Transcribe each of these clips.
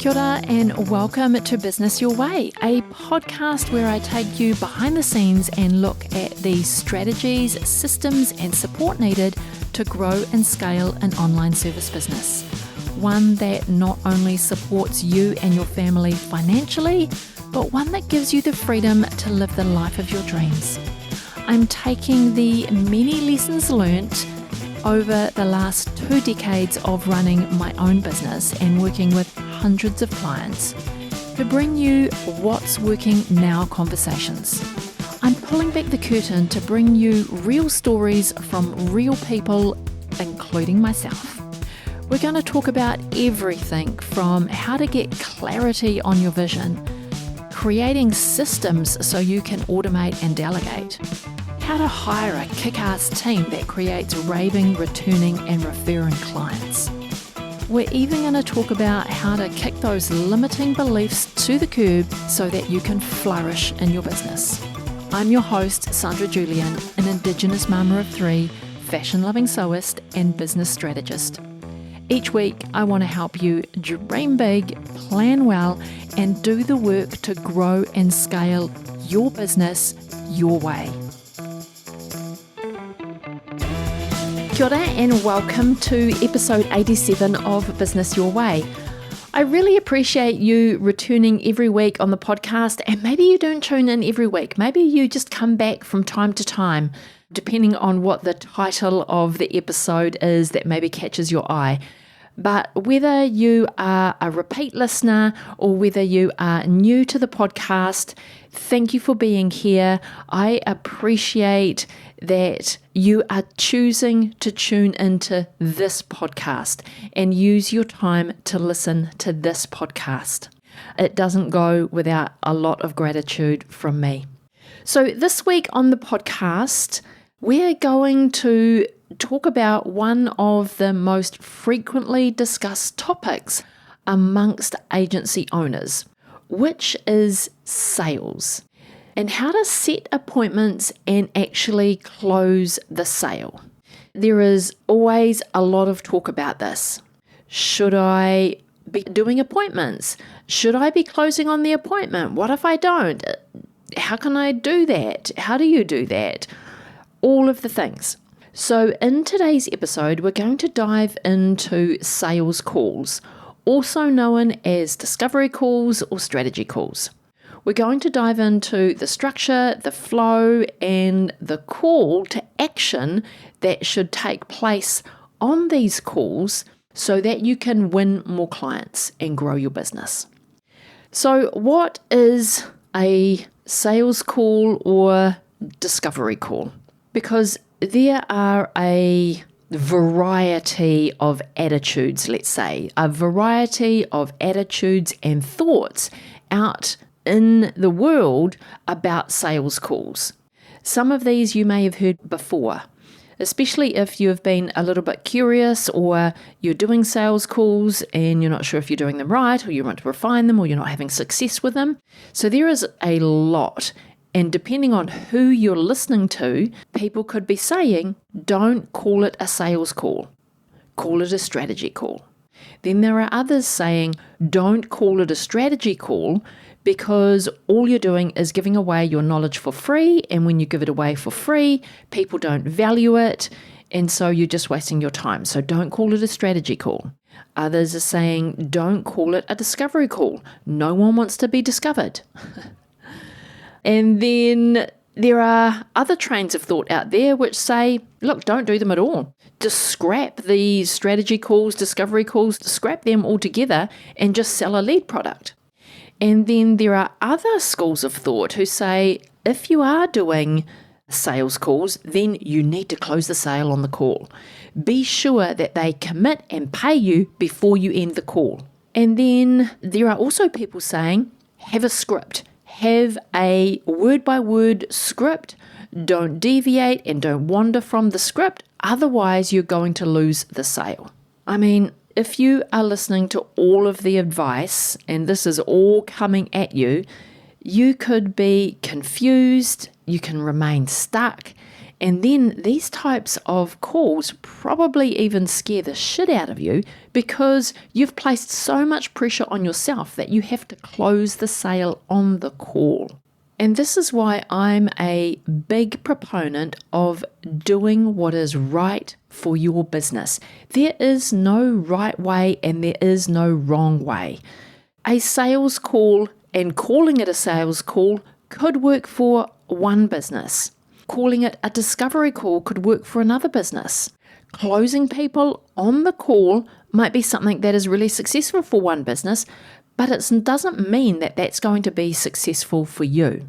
Kia ora and welcome to Business Your Way, a podcast where I take you behind the scenes and look at the strategies, systems and support needed to grow and scale an online service business. One that not only supports you and your family financially, but one that gives you the freedom to live the life of your dreams. I'm taking the many lessons learnt over the last 2 decades of running my own business and working with hundreds of clients to bring you what's working now conversations. I'm pulling back the curtain to bring you real stories from real people, including myself. We're going to talk about everything from how to get clarity on your vision, creating systems so you can automate and delegate, how to hire a kick-ass team that creates raving, returning and referring clients. We're even going to talk about how to kick those limiting beliefs to the curb so that you can flourish in your business. I'm your host, Sandra Julian, an Indigenous mama of 3, fashion-loving sewist and business strategist. Each week, I want to help you dream big, plan well, and do the work to grow and scale your business your way. Kia ora and welcome to episode 87 of Business Your Way. I really appreciate you returning every week on the podcast, and maybe you don't tune in every week. Maybe you just come back from time to time, depending on what the title of the episode is that maybe catches your eye. But whether you are a repeat listener or whether you are new to the podcast, thank you for being here. I appreciate that you are choosing to tune into this podcast and use your time to listen to this podcast. It doesn't go without a lot of gratitude from me. So this week on the podcast, we're going to talk about one of the most frequently discussed topics amongst agency owners, which is sales, and how to set appointments and actually close the sale. There is always a lot of talk about this. Should I be doing appointments? Should I be closing on the appointment? What if I don't? How can I do that? How do you do that? All of the things. So in today's episode, we're going to dive into sales calls, also known as discovery calls or strategy calls. We're going to dive into the structure, the flow, and the call to action that should take place on these calls so that you can win more clients and grow your business. So what is a sales call or discovery call? Because there are a variety of attitudes, let's say, a variety of attitudes and thoughts out in the world about sales calls. Some of these you may have heard before, especially if you've been a little bit curious or you're doing sales calls and you're not sure if you're doing them right or you want to refine them or you're not having success with them. So there is a lot. And depending on who you're listening to, people could be saying, don't call it a sales call, call it a strategy call. Then there are others saying, don't call it a strategy call because all you're doing is giving away your knowledge for free. And when you give it away for free, people don't value it. And so you're just wasting your time. So don't call it a strategy call. Others are saying, don't call it a discovery call. No one wants to be discovered. And then there are other trains of thought out there which say, look, don't do them at all. Just scrap the strategy calls, discovery calls, scrap them altogether and just sell a lead product. And then there are other schools of thought who say, if you are doing sales calls, then you need to close the sale on the call. Be sure that they commit and pay you before you end the call. And then there are also people saying, have a script. Have a word-by-word script. Don't deviate and don't wander from the script. Otherwise, you're going to lose the sale. I mean, if you are listening to all of the advice and this is all coming at you, you could be confused, you can remain stuck, And then these types of calls probably even scare the shit out of you because you've placed so much pressure on yourself that you have to close the sale on the call. And this is why I'm a big proponent of doing what is right for your business. There is no right way and there is no wrong way. A sales call and calling it a sales call could work for one business. Calling it a discovery call could work for another business. Closing people on the call might be something that is really successful for one business, but it doesn't mean that that's going to be successful for you.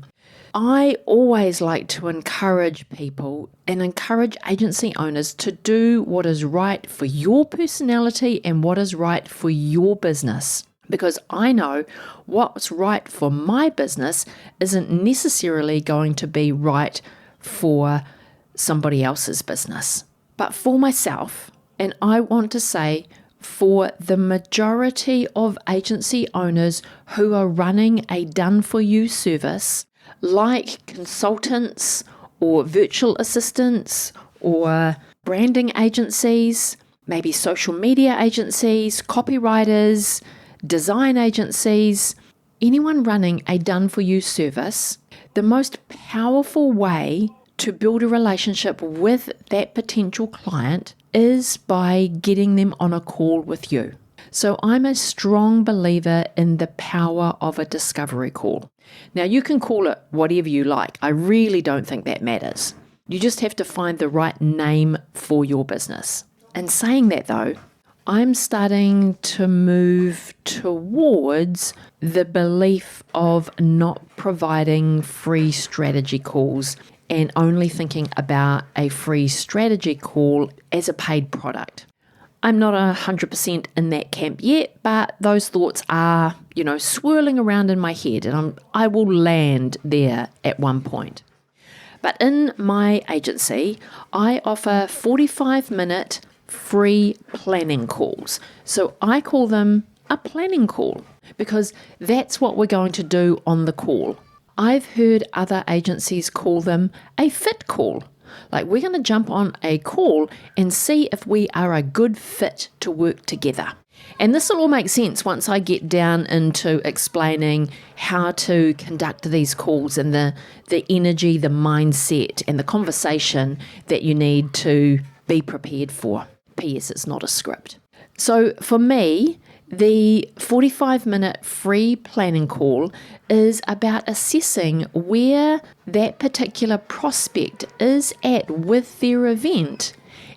I always like to encourage people and encourage agency owners to do what is right for your personality and what is right for your business. Because I know what's right for my business isn't necessarily going to be right for somebody else's business. But for myself, and I want to say for the majority of agency owners who are running a done-for-you service, like consultants or virtual assistants or branding agencies, maybe social media agencies, copywriters, design agencies, anyone running a done-for-you service, the most powerful way to build a relationship with that potential client is by getting them on a call with you. So I'm a strong believer in the power of a discovery call. Now you can call it whatever you like. I really don't think that matters. You just have to find the right name for your business. And saying that though, I'm starting to move towards the belief of not providing free strategy calls and only thinking about a free strategy call as a paid product. I'm not 100% in that camp yet, but those thoughts are, swirling around in my head, and I will land there at one point. But in my agency, I offer 45-minute free planning calls. So I call them a planning call because that's what we're going to do on the call. I've heard other agencies call them a fit call. Like we're going to jump on a call and see if we are a good fit to work together. And this will all make sense once I get down into explaining how to conduct these calls and the energy, the mindset and the conversation that you need to be prepared for. P.S. It's not a script. So for me, the 45-minute free planning call is about assessing where that particular prospect is at with their event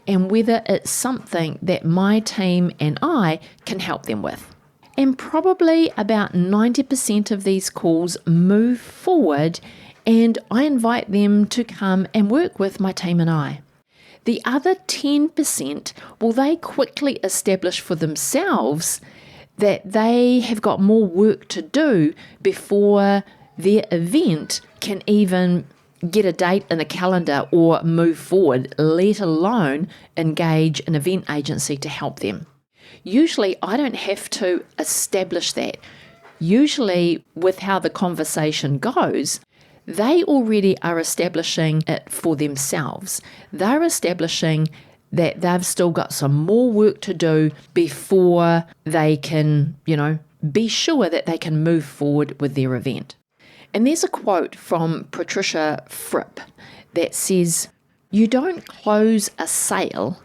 and whether it's something that my team and I can help them with. And probably about 90% of these calls move forward and I invite them to come and work with my team and I. The other 10%, well, they quickly establish for themselves that they have got more work to do before their event can even get a date in a calendar or move forward, let alone engage an event agency to help them. Usually, I don't have to establish that. Usually, with how the conversation goes, they already are establishing it for themselves. They're establishing that they've still got some more work to do before they can, be sure that they can move forward with their event. And there's a quote from Patricia Fripp that says, "You don't close a sale,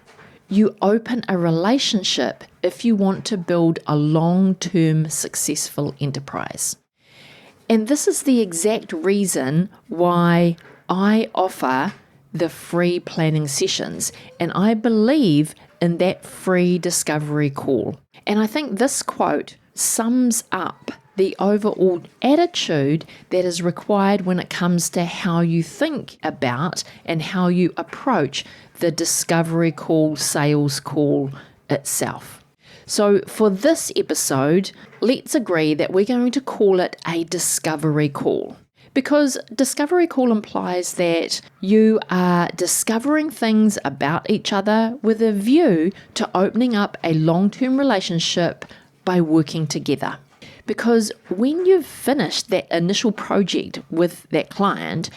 you open a relationship if you want to build a long-term successful enterprise." And this is the exact reason why I offer the free planning sessions. And I believe in that free discovery call. And I think this quote sums up the overall attitude that is required when it comes to how you think about and how you approach the discovery call, sales call itself. So for this episode, let's agree that we're going to call it a discovery call. Because discovery call implies that you are discovering things about each other with a view to opening up a long-term relationship by working together. Because when you've finished that initial project with that client,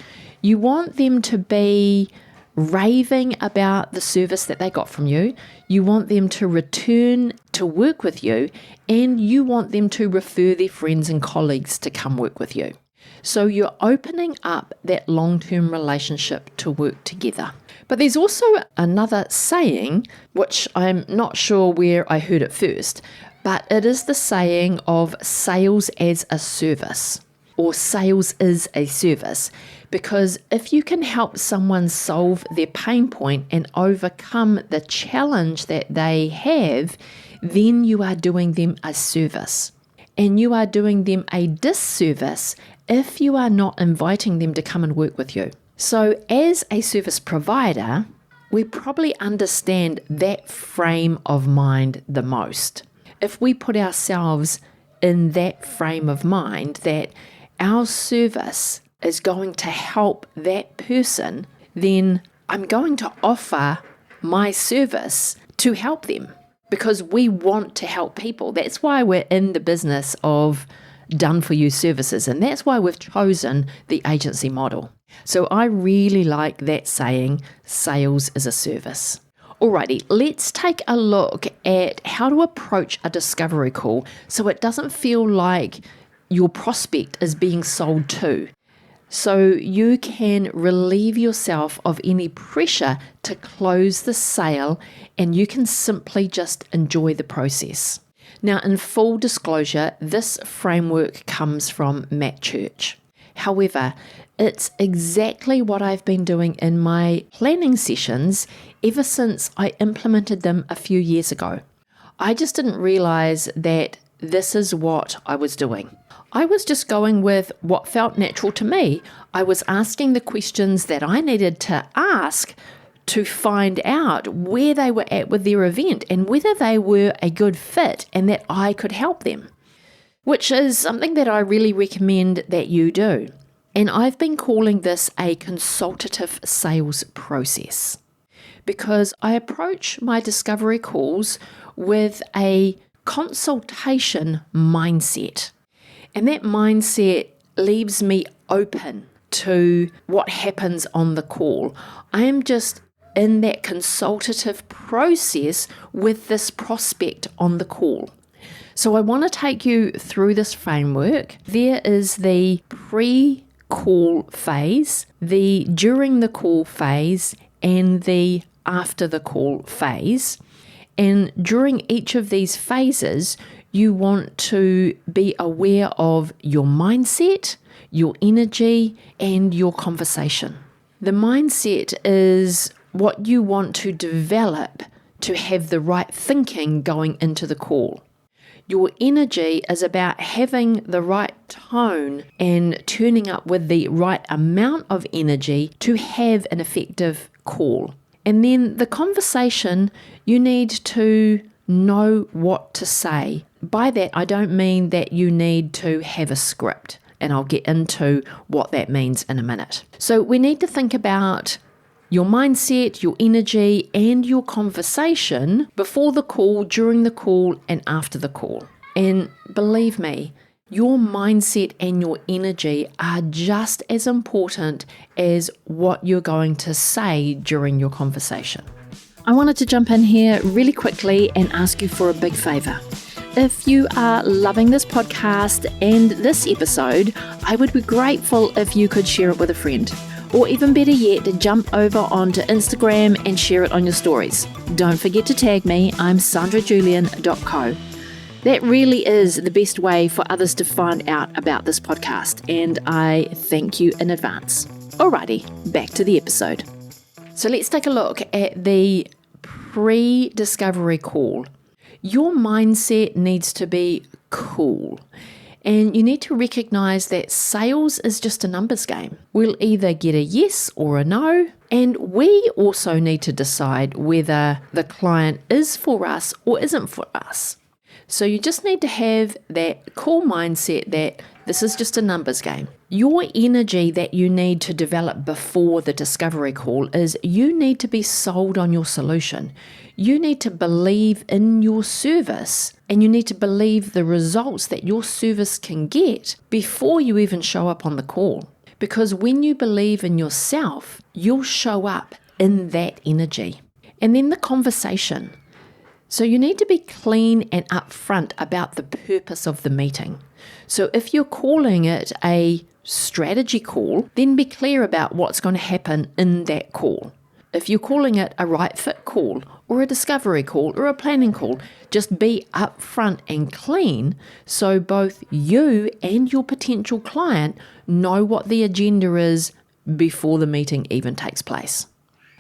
you want them to be raving about the service that they got from you. You want them to return to work with you, and you want them to refer their friends and colleagues to come work with you. So you're opening up that long-term relationship to work together. But there's also another saying, which I'm not sure where I heard it first, but it is the saying of sales as a service, or sales is a service. Because if you can help someone solve their pain point and overcome the challenge that they have, then you are doing them a service. And you are doing them a disservice if you are not inviting them to come and work with you. So as a service provider, we probably understand that frame of mind the most. If we put ourselves in that frame of mind, that our service is going to help that person, then I'm going to offer my service to help them, because we want to help people. That's why we're in the business of done-for-you services, and that's why we've chosen the agency model. So I really like that saying, sales is a service. Alrighty, let's take a look at how to approach a discovery call so it doesn't feel like your prospect is being sold to. So you can relieve yourself of any pressure to close the sale, and you can simply just enjoy the process. Now, in full disclosure, this framework comes from Matt Church. However, it's exactly what I've been doing in my planning sessions ever since I implemented them a few years ago. I just didn't realize that this is what I was doing. I was just going with what felt natural to me. I was asking the questions that I needed to ask to find out where they were at with their event and whether they were a good fit and that I could help them, which is something that I really recommend that you do. And I've been calling this a consultative sales process because I approach my discovery calls with a consultation mindset. And that mindset leaves me open to what happens on the call. I am just in that consultative process with this prospect on the call. So I want to take you through this framework. There is the pre-call phase, the during the call phase, and the after the call phase. And during each of these phases, you want to be aware of your mindset, your energy, and your conversation. The mindset is what you want to develop to have the right thinking going into the call. Your energy is about having the right tone and turning up with the right amount of energy to have an effective call. And then the conversation, you need to know what to say. By that, I don't mean that you need to have a script, and I'll get into what that means in a minute. So we need to think about your mindset, your energy, and your conversation before the call, during the call, and after the call. And believe me, your mindset and your energy are just as important as what you're going to say during your conversation. I wanted to jump in here really quickly and ask you for a big favor. If you are loving this podcast and this episode, I would be grateful if you could share it with a friend. Or even better yet, jump over onto Instagram and share it on your stories. Don't forget to tag me, I'm sandrajulian.co. That really is the best way for others to find out about this podcast, and I thank you in advance. Alrighty, back to the episode. So let's take a look at the pre-discovery call. Your mindset needs to be cool. And you need to recognize that sales is just a numbers game. We'll either get a yes or a no. And we also need to decide whether the client is for us or isn't for us. So you just need to have that cool mindset that this is just a numbers game. Your energy that you need to develop before the discovery call is you need to be sold on your solution. You need to believe in your service, and you need to believe the results that your service can get before you even show up on the call. Because when you believe in yourself, you'll show up in that energy. And then the conversation. So you need to be clean and upfront about the purpose of the meeting. So if you're calling it a strategy call, then be clear about what's going to happen in that call. If you're calling it a right fit call or a discovery call or a planning call, just be upfront and clean so both you and your potential client know what the agenda is before the meeting even takes place.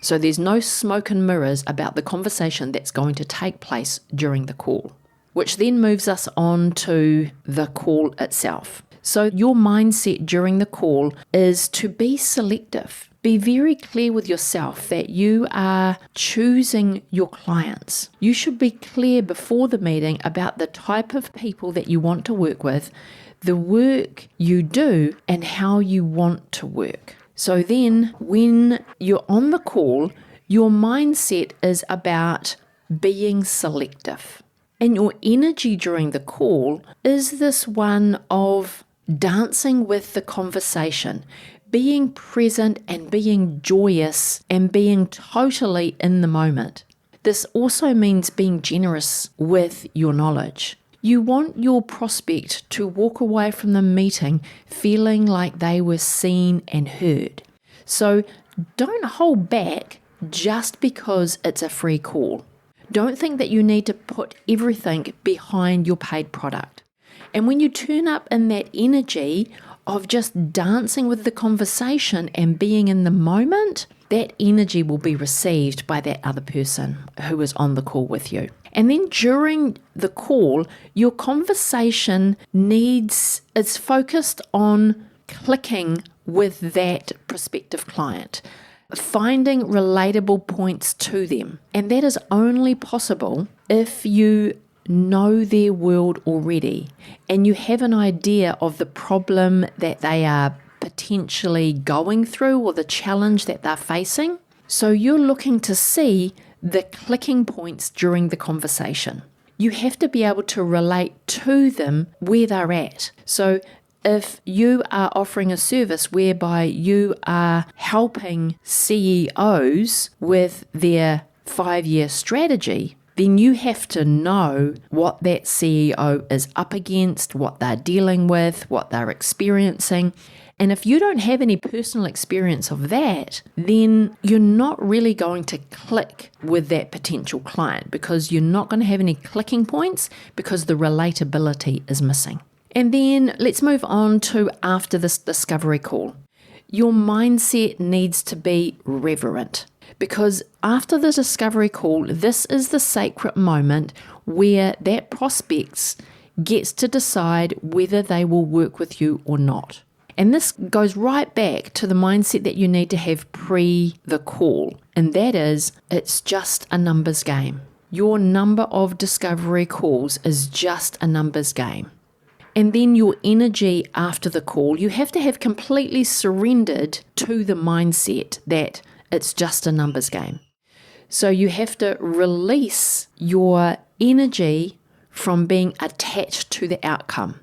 So there's no smoke and mirrors about the conversation that's going to take place during the call, which then moves us on to the call itself. So your mindset during the call is to be selective. Be very clear with yourself that you are choosing your clients. You should be clear before the meeting about the type of people that you want to work with, the work you do, and how you want to work. So then when you're on the call, your mindset is about being selective. And your energy during the call is this one of dancing with the conversation, being present and being joyous and being totally in the moment. This also means being generous with your knowledge. You want your prospect to walk away from the meeting feeling like they were seen and heard. So don't hold back just because it's a free call. Don't think that you need to put everything behind your paid product. And when you turn up in that energy of just dancing with the conversation and being in the moment, that energy will be received by that other person who is on the call with you. And then during the call, your conversation it's focused on clicking with that prospective client, finding relatable points to them. And that is only possible if you know their world already and you have an idea of the problem that they are potentially going through or the challenge that they're facing. So you're looking to see the clicking points during the conversation. You have to be able to relate to them where they're at. So if you are offering a service whereby you are helping CEOs with their 5-year strategy, then you have to know what that CEO is up against, what they're dealing with, what they're experiencing. And if you don't have any personal experience of that, then you're not really going to click with that potential client because you're not going to have any clicking points because the relatability is missing. And then let's move on to after this discovery call. Your mindset needs to be reverent because after the discovery call, this is the sacred moment where that prospect gets to decide whether they will work with you or not. And this goes right back to the mindset that you need to have pre the call. And that is, it's just a numbers game. Your number of discovery calls is just a numbers game. And then your energy after the call, you have to have completely surrendered to the mindset that it's just a numbers game. So you have to release your energy from being attached to the outcome.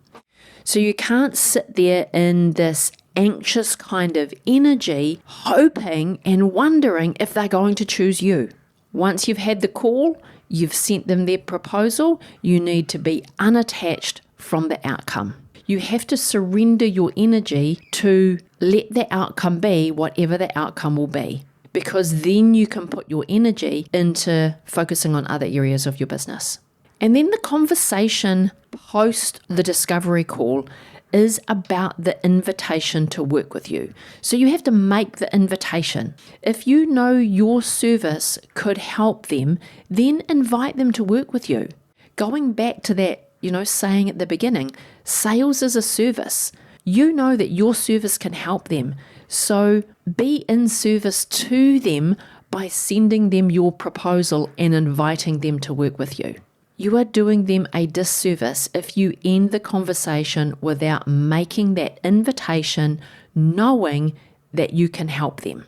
So you can't sit there in this anxious kind of energy, hoping and wondering if they're going to choose you. Once you've had the call, you've sent them their proposal, you need to be unattached from the outcome. You have to surrender your energy to let the outcome be whatever the outcome will be, because then you can put your energy into focusing on other areas of your business. And then the conversation post the discovery call is about the invitation to work with you. So you have to make the invitation. If you know your service could help them, then invite them to work with you. Going back to that, saying at the beginning, sales is a service. You know that your service can help them. So be in service to them by sending them your proposal and inviting them to work with you. You are doing them a disservice if you end the conversation without making that invitation, knowing that you can help them.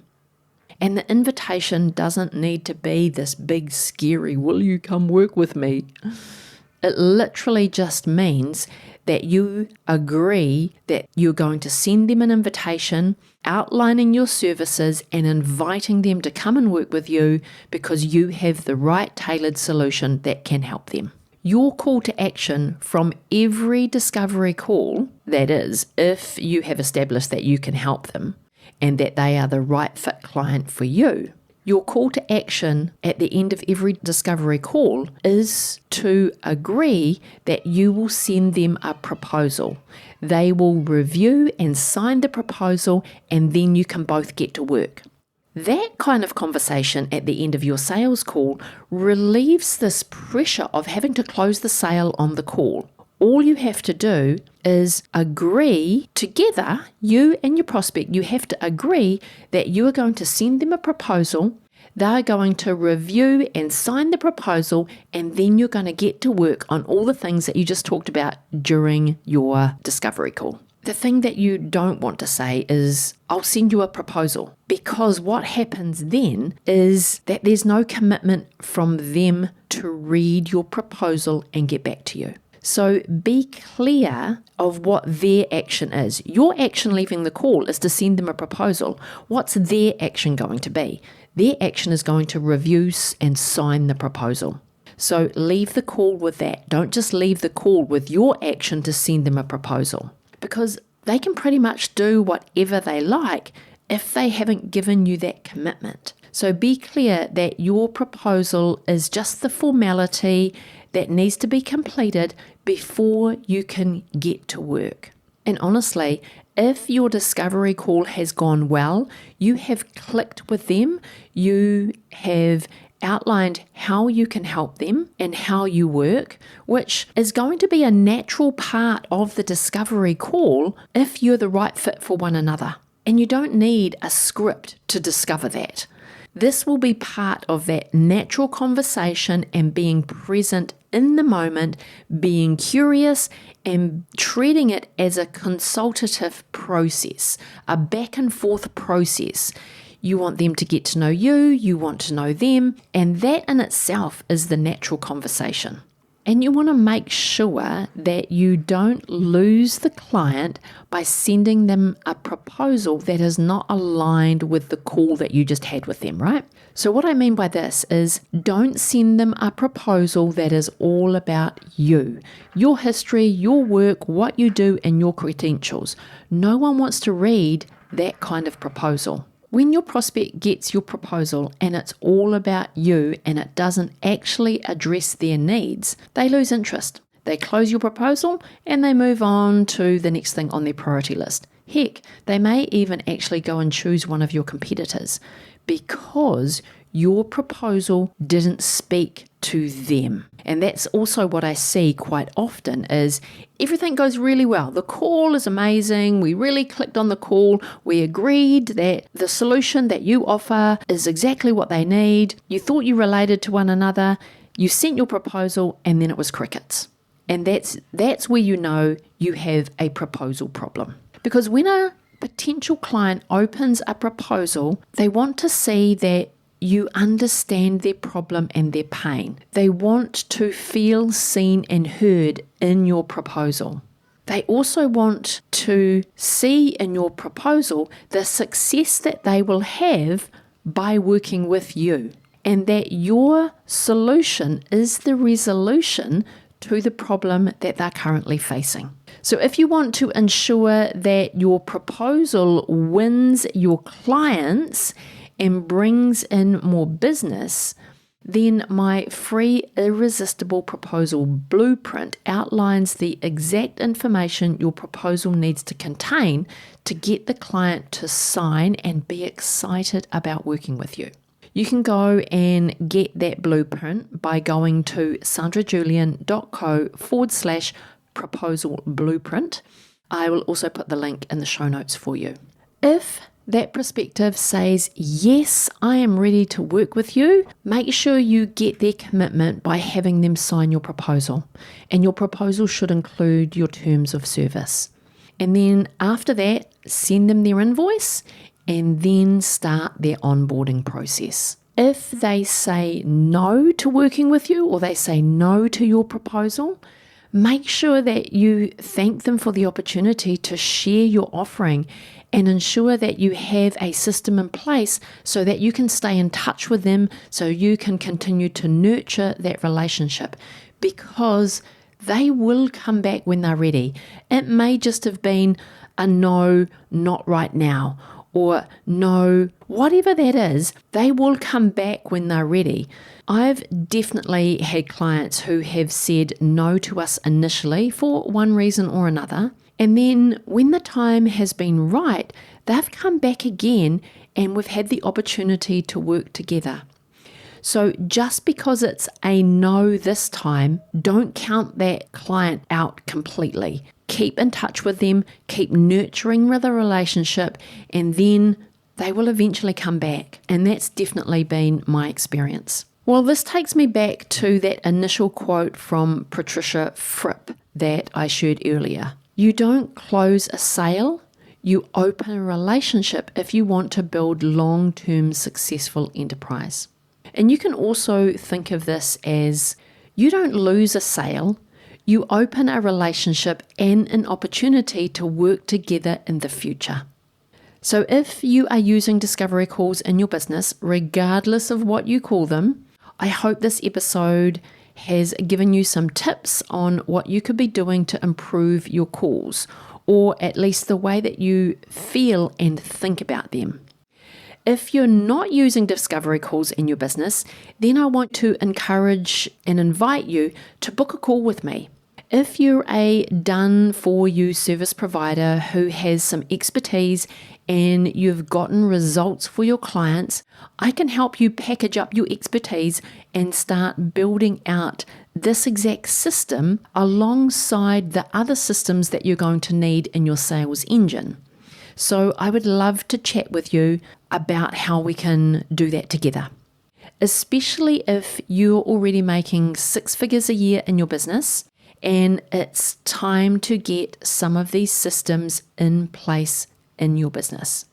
And the invitation doesn't need to be this big, scary, will you come work with me? It literally just means that you agree that you're going to send them an invitation outlining your services and inviting them to come and work with you because you have the right tailored solution that can help them. Your call to action from every discovery call, that is, if you have established that you can help them and that they are the right fit client for you, your call to action at the end of every discovery call is to agree that you will send them a proposal. They will review and sign the proposal, and then you can both get to work. That kind of conversation at the end of your sales call relieves this pressure of having to close the sale on the call. All you have to do is agree together, you and your prospect, you have to agree that you are going to send them a proposal, they're going to review and sign the proposal, and then you're going to get to work on all the things that you just talked about during your discovery call. The thing that you don't want to say is, I'll send you a proposal, because what happens then is that there's no commitment from them to read your proposal and get back to you. So be clear of what their action is. Your action leaving the call is to send them a proposal. What's their action going to be? Their action is going to review and sign the proposal. So leave the call with that. Don't just leave the call with your action to send them a proposal, because they can pretty much do whatever they like if they haven't given you that commitment. So be clear that your proposal is just the formality that needs to be completed before you can get to work. And honestly, if your discovery call has gone well, you have clicked with them, you have outlined how you can help them and how you work, which is going to be a natural part of the discovery call if you're the right fit for one another. And you don't need a script to discover that. This will be part of that natural conversation and being present in the moment, being curious and treating it as a consultative process, a back and forth process. You want them to get to know you, you want to know them, and that in itself is the natural conversation. And you want to make sure that you don't lose the client by sending them a proposal that is not aligned with the call that you just had with them, right? So what I mean by this is, don't send them a proposal that is all about you, your history, your work, what you do, and your credentials. No one wants to read that kind of proposal. When your prospect gets your proposal and it's all about you and it doesn't actually address their needs, they lose interest. They close your proposal and they move on to the next thing on their priority list. Heck, they may even actually go and choose one of your competitors because your proposal didn't speak to them. And that's also what I see quite often is everything goes really well. The call is amazing. We really clicked on the call. We agreed that the solution that you offer is exactly what they need. You thought you related to one another. You sent your proposal and then it was crickets. And that's where you know you have a proposal problem. Because when a potential client opens a proposal, they want to see that you understand their problem and their pain. They want to feel seen and heard in your proposal. They also want to see in your proposal the success that they will have by working with you, and that your solution is the resolution to the problem that they're currently facing. So if you want to ensure that your proposal wins your clients and brings in more business, then my free Irresistible Proposal Blueprint outlines the exact information your proposal needs to contain to get the client to sign and be excited about working with you. You can go and get that blueprint by going to sandrajulian.co/proposal blueprint. I will also put the link in the show notes for you. If that perspective says, yes, I am ready to work with you, make sure you get their commitment by having them sign your proposal. And your proposal should include your terms of service. And then after that, send them their invoice and then start their onboarding process. If they say no to working with you or they say no to your proposal, Make sure that you thank them for the opportunity to share your offering and ensure that you have a system in place so that you can stay in touch with them, so you can continue to nurture that relationship, because they will come back when they're ready. It may just have been a no, not right now, or no, whatever that is, they will come back when they're ready. I've definitely had clients who have said no to us initially for one reason or another, and then when the time has been right, they've come back again and we've had the opportunity to work together. So just because it's a no this time, don't count that client out completely. Keep in touch with them, keep nurturing the relationship, and then they will eventually come back. And that's definitely been my experience. Well, this takes me back to that initial quote from Patricia Fripp that I shared earlier. You don't close a sale, you open a relationship if you want to build long-term successful enterprise. And you can also think of this as you don't lose a sale, you open a relationship and an opportunity to work together in the future. So if you are using discovery calls in your business, regardless of what you call them, I hope this episode has given you some tips on what you could be doing to improve your calls, or at least the way that you feel and think about them. If you're not using discovery calls in your business, then I want to encourage and invite you to book a call with me. If you're a done-for-you service provider who has some expertise and you've gotten results for your clients, I can help you package up your expertise and start building out this exact system alongside the other systems that you're going to need in your sales engine. So I would love to chat with you about how we can do that together, especially if you're already making 6 figures a year in your business and it's time to get some of these systems in place in your business.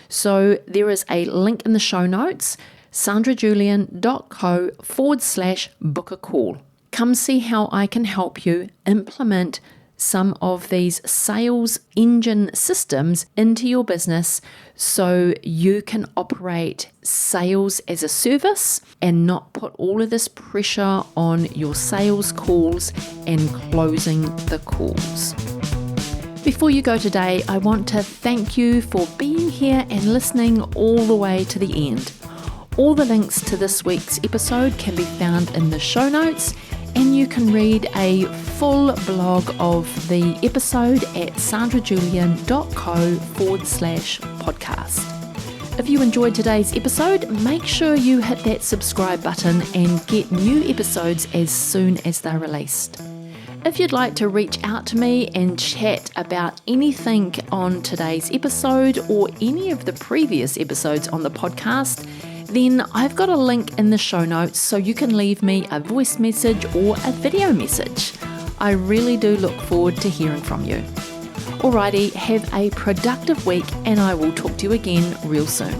So there is a link in the show notes, sandrajulian.co/book a call. Come see how I can help you implement some of these sales engine systems into your business so you can operate sales as a service and not put all of this pressure on your sales calls and closing the calls. Before you go today, I want to thank you for being here and listening all the way to the end. All the links to this week's episode can be found in the show notes, and you can read a full blog of the episode at sandrajulian.co/podcast. If you enjoyed today's episode, make sure you hit that subscribe button and get new episodes as soon as they're released. If you'd like to reach out to me and chat about anything on today's episode or any of the previous episodes on the podcast, then I've got a link in the show notes so you can leave me a voice message or a video message. I really do look forward to hearing from you. Alrighty, have a productive week and I will talk to you again real soon.